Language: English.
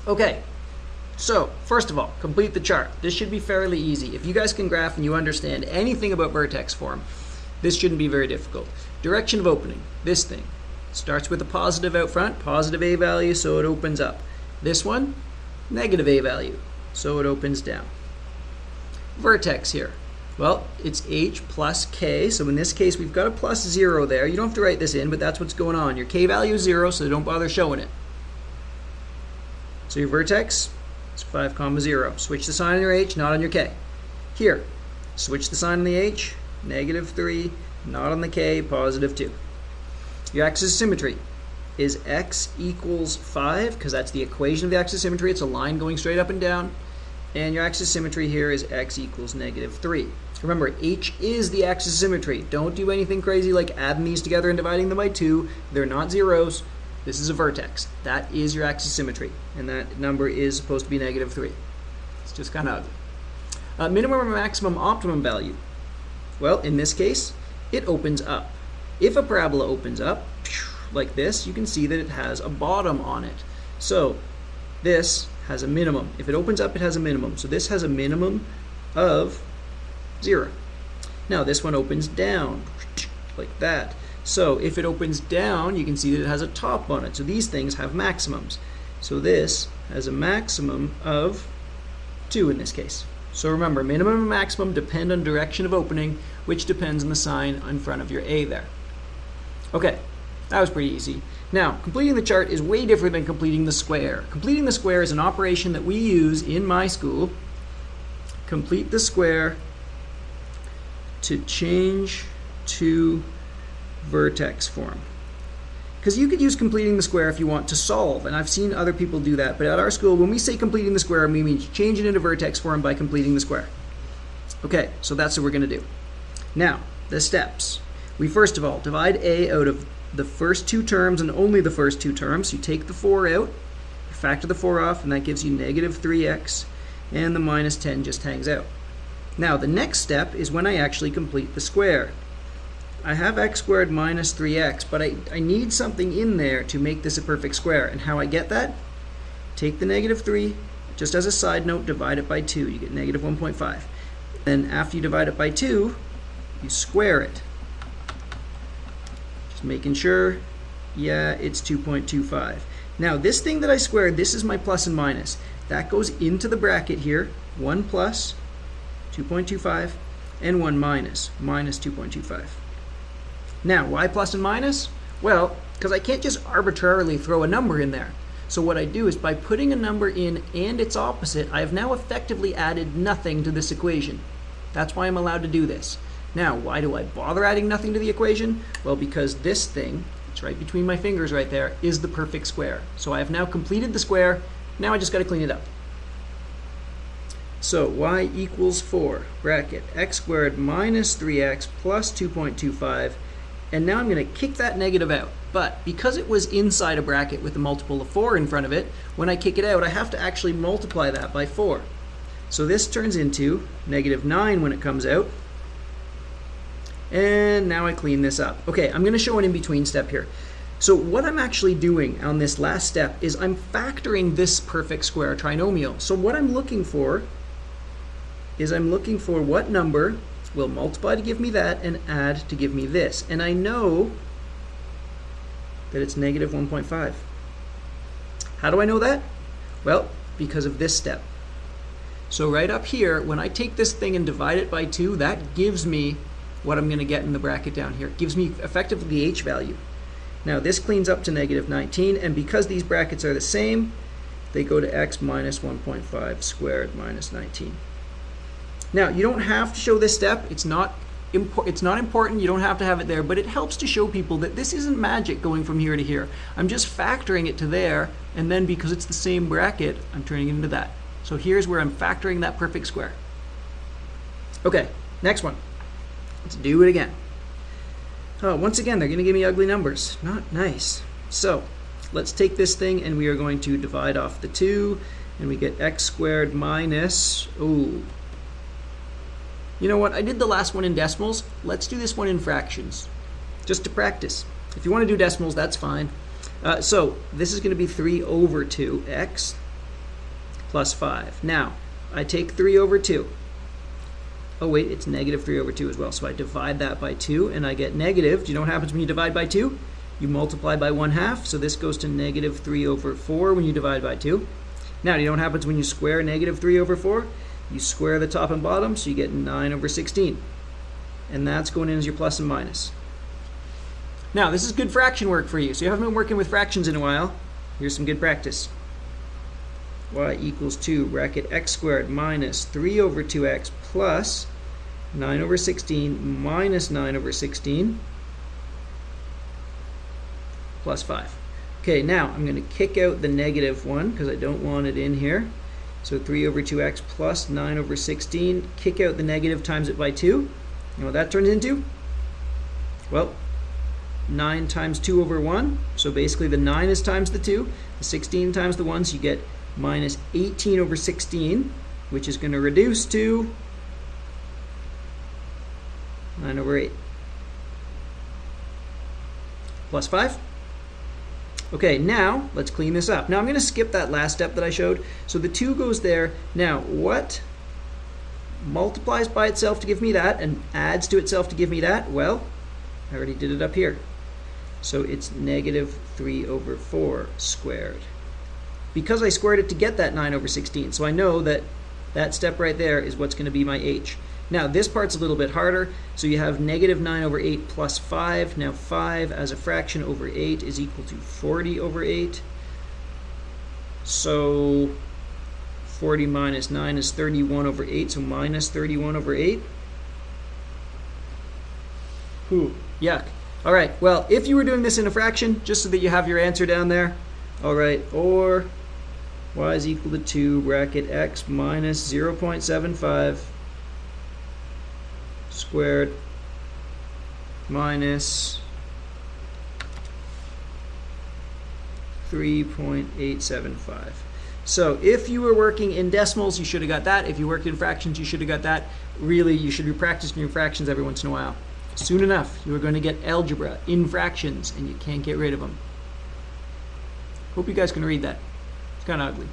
Okay, so first of all, complete the chart. This should be fairly easy. If you guys can graph and you understand anything about vertex form, this shouldn't be very difficult. Direction of opening, this thing. Starts with a positive out front, positive A value, so it opens up. This one, negative A value, so it opens down. Vertex here. Well, it's H plus K, so in this case we've got a plus 0 there. You don't have to write this in, but that's what's going on. Your K value is 0, so don't bother showing it. So your vertex is 5, 0. Switch the sign on your H, not on your K. Here, switch the sign on the H, negative 3, not on the K, positive 2. Your axis of symmetry is x equals 5, because that's the equation of the axis of symmetry. It's a line going straight up and down. And your axis of symmetry here is x equals negative 3. Remember, H is the axis of symmetry. Don't do anything crazy like adding these together and dividing them by 2. They're not zeros. This is a vertex. That is your axis of symmetry. And that number is supposed to be negative 3. It's just kind of ugly. Minimum or maximum optimum value. Well, in this case, it opens up. If a parabola opens up, like this, you can see that it has a bottom on it. So this has a minimum. If it opens up, it has a minimum. So this has a minimum of 0. Now this one opens down, like that. So if it opens down, you can see that it has a top on it. So these things have maximums. So this has a maximum of 2 in this case. So remember, minimum and maximum depend on direction of opening, which depends on the sign in front of your A there. Okay, that was pretty easy. Now, completing the chart is way different than completing the square. Completing the square is an operation that we use in my school. Complete the square to change to vertex form. Because you could use completing the square if you want to solve, and I've seen other people do that, but at our school, when we say completing the square, we mean change it into vertex form by completing the square. Okay, so that's what we're going to do. Now, the steps. We first of all divide A out of the first 2 terms and only the first 2 terms. You take the 4 out, you factor the 4 off, and that gives you negative 3x, and the minus 10 just hangs out. Now, the next step is when I actually complete the square. I have x squared minus 3x, but I need something in there to make this a perfect square. And how I get that? Take the negative 3, just as a side note, divide it by 2. You get negative 1.5. Then after you divide it by 2, you square it. Just making sure, yeah, it's 2.25. Now this thing that I squared, this is my plus and minus. That goes into the bracket here, 1 plus 2.25 and 1 minus 2.25. Now, why plus and minus? Well, because I can't just arbitrarily throw a number in there. So what I do is by putting a number in and its opposite, I have now effectively added nothing to this equation. That's why I'm allowed to do this. Now, why do I bother adding nothing to the equation? Well, because this thing, it's right between my fingers right there, is the perfect square. So I have now completed the square. Now I just got to clean it up. So y equals 4, bracket, x squared minus 3x plus 2.25. And now I'm going to kick that negative out. But because it was inside a bracket with a multiple of 4 in front of it, when I kick it out, I have to actually multiply that by 4. So this turns into negative 9 when it comes out. And now I clean this up. Okay, I'm going to show an in-between step here. So what I'm actually doing on this last step is I'm factoring this perfect square trinomial. So what I'm looking for is I'm looking for what number will multiply to give me that and add to give me this. And I know that it's negative 1.5. How do I know that? Well, because of this step. So right up here, when I take this thing and divide it by 2, that gives me what I'm going to get in the bracket down here. It gives me effectively the h value. Now this cleans up to negative 19, and because these brackets are the same, they go to x minus 1.5 squared minus 19. Now, you don't have to show this step. It's not important. You don't have to have it there, but it helps to show people that this isn't magic going from here to here. I'm just factoring it to there, and then because it's the same bracket, I'm turning it into that. So here's where I'm factoring that perfect square. Okay, next one. Let's do it again. Oh, once again, they're going to give me ugly numbers. Not nice. So let's take this thing, and we are going to divide off the 2, and we get x squared minus, ooh. You know what, I did the last one in decimals. Let's do this one in fractions, just to practice. If you want to do decimals, that's fine. So this is going to be 3 over 2x plus 5. Now, I take 3 over 2. Oh wait, it's negative 3 over 2 as well. So I divide that by 2 and I get negative. Do you know what happens when you divide by 2? You multiply by 1/2. So this goes to negative 3 over 4 when you divide by 2. Now, do you know what happens when you square negative 3 over 4? You square the top and bottom, so you get 9 over 16. And that's going in as your plus and minus. Now, this is good fraction work for you. So you haven't been working with fractions in a while. Here's some good practice. Y equals 2 bracket x squared minus 3 over 2x plus 9 over 16 minus 9 over 16 plus 5. Okay, now I'm going to kick out the negative one because I don't want it in here. So 3 over 2x plus 9 over 16, kick out the negative, times it by 2. You know what that turns into? Well, 9 times 2 over 1. So basically the 9 is times the 2, the 16 times the 1, so you get minus 18 over 16, which is going to reduce to 9 over 8. Plus 5. Okay, now let's clean this up. Now I'm going to skip that last step that I showed. So the 2 goes there. Now what multiplies by itself to give me that and adds to itself to give me that? Well, I already did it up here. So it's negative 3 over 4 squared. Because I squared it to get that 9 over 16. So I know that that step right there is what's going to be my h. Now this part's a little bit harder. So you have negative 9 over 8 plus 5. Now 5 as a fraction over 8 is equal to 40 over 8. So 40 minus 9 is 31 over 8. So minus 31 over 8. Whew, yuck. All right, well, if you were doing this in a fraction, just so that you have your answer down there, all right, or y is equal to 2 bracket x minus 0.75 squared minus 3.875. So if you were working in decimals, you should have got that. If you worked in fractions, you should have got that. Really, you should be practicing your fractions every once in a while. Soon enough, you are going to get algebra in fractions, and you can't get rid of them. Hope you guys can read that. It's kind of ugly.